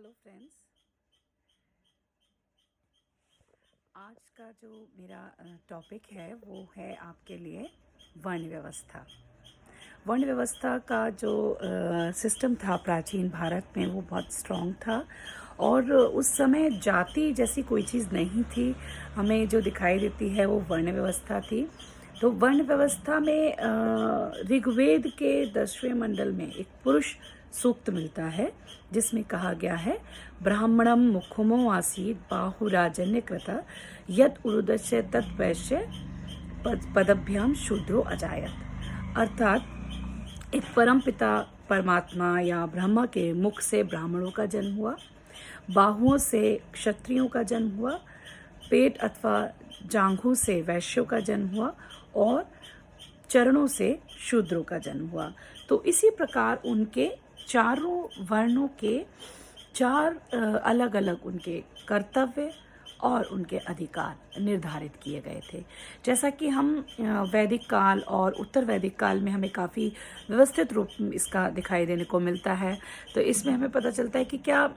Hello friends. आज का जो मेरा टॉपिक है वो है आपके लिए वर्ण व्यवस्था। वर्ण व्यवस्था का जो सिस्टम था प्राचीन भारत में वो बहुत स्ट्रॉन्ग था और उस समय जाति जैसी कोई चीज़ नहीं थी। हमें जो दिखाई देती है वो वर्ण व्यवस्था थी। तो वर्ण व्यवस्था में ऋग्वेद के 10वें मंडल में एक पुरुष सूक्त मिलता है जिसमें कहा गया है, ब्राह्मणम मुखमो आसीत बाहुराजन्य कृता यद उरुदस्य तत् वैश्य पदभ्याम शूद्रो अजायत। अर्थात एक परम पिता परमात्मा या ब्रह्मा के मुख से ब्राह्मणों का जन्म हुआ, बाहुओं से क्षत्रियों का जन्म हुआ, पेट अथवा जांघों से वैश्यों का जन्म हुआ और चरणों से शूद्रों का जन्म हुआ। तो इसी प्रकार उनके चारों वर्णों के चार अलग अलग उनके कर्तव्य और उनके अधिकार निर्धारित किए गए थे। जैसा कि हम वैदिक काल और उत्तर वैदिक काल में हमें काफ़ी व्यवस्थित रूप इसका दिखाई देने को मिलता है। तो इसमें हमें पता चलता है कि क्या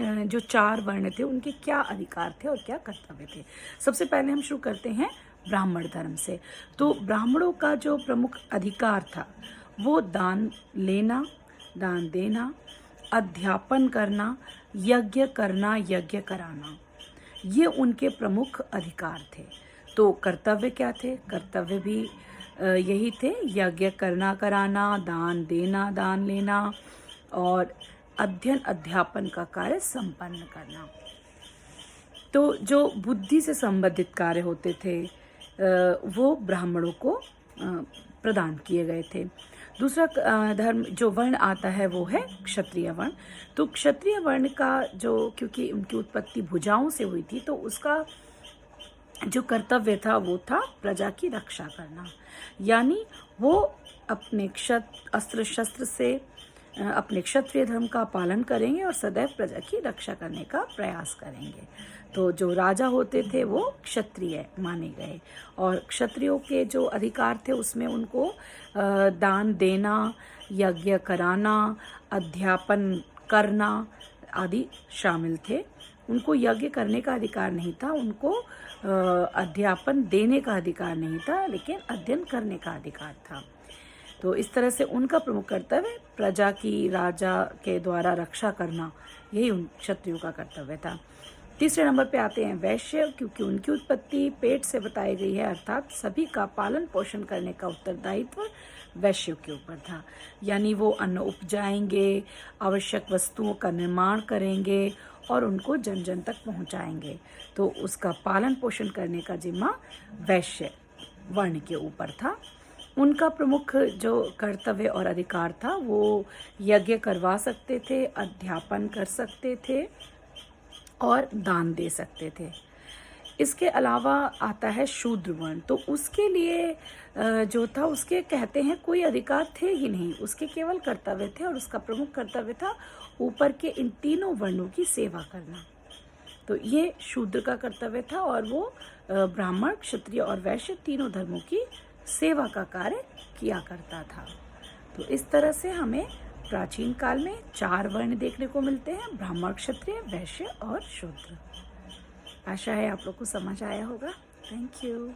जो चार वर्ण थे उनके क्या अधिकार थे और क्या कर्तव्य थे। सबसे पहले हम शुरू करते हैं ब्राह्मण धर्म से। तो ब्राह्मणों का जो प्रमुख अधिकार था वो दान लेना, दान देना, अध्यापन करना, यज्ञ करना, यज्ञ कराना, ये उनके प्रमुख अधिकार थे। तो कर्तव्य क्या थे? कर्तव्य भी यही थे, यज्ञ करना कराना, दान देना दान लेना और अध्ययन अध्यापन का कार्य संपन्न करना। तो जो बुद्धि से संबंधित कार्य होते थे वो ब्राह्मणों को प्रदान किए गए थे। दूसरा धर्म जो वर्ण आता है वो है क्षत्रिय वर्ण। तो क्षत्रिय वर्ण का जो, क्योंकि उनकी उत्पत्ति भुजाओं से हुई थी, तो उसका जो कर्तव्य था वो था प्रजा की रक्षा करना। यानी वो अपने अस्त्र शस्त्र से अपने क्षत्रिय धर्म का पालन करेंगे और सदैव प्रजा की रक्षा करने का प्रयास करेंगे। तो जो राजा होते थे वो क्षत्रिय माने गए और क्षत्रियों के जो अधिकार थे उसमें उनको दान देना, यज्ञ कराना, अध्यापन करना आदि शामिल थे। उनको यज्ञ करने का अधिकार नहीं था, उनको अध्यापन देने का अधिकार नहीं था, लेकिन अध्ययन करने का अधिकार था। तो इस तरह से उनका प्रमुख कर्तव्य प्रजा की राजा के द्वारा रक्षा करना, यही उन क्षत्रियों का कर्तव्य था। तीसरे नंबर पे आते हैं वैश्य, क्योंकि उनकी उत्पत्ति पेट से बताई गई है, अर्थात सभी का पालन पोषण करने का उत्तरदायित्व वैश्यों के ऊपर था। यानी वो अन्न उपजाएंगे, आवश्यक वस्तुओं का निर्माण करेंगे और उनको जन जन तक पहुंचाएंगे। तो उसका पालन पोषण करने का जिम्मा वैश्य वर्ण के ऊपर था। उनका प्रमुख जो कर्तव्य और अधिकार था वो यज्ञ करवा सकते थे, अध्यापन कर सकते थे और दान दे सकते थे। इसके अलावा आता है शूद्र वर्ण। तो उसके लिए जो था, उसके कहते हैं कोई अधिकार थे ही नहीं, उसके केवल कर्तव्य थे और उसका प्रमुख कर्तव्य था ऊपर के इन तीनों वर्णों की सेवा करना। तो ये शूद्र का कर्तव्य था और वो ब्राह्मण, क्षत्रिय और वैश्य तीनों धर्मों की सेवा का कार्य किया करता था। तो इस तरह से हमें प्राचीन काल में चार वर्ण देखने को मिलते हैं, ब्राह्मण, क्षत्रिय, वैश्य और शूद्र। आशा है आप लोग को समझ आया होगा। Thank you.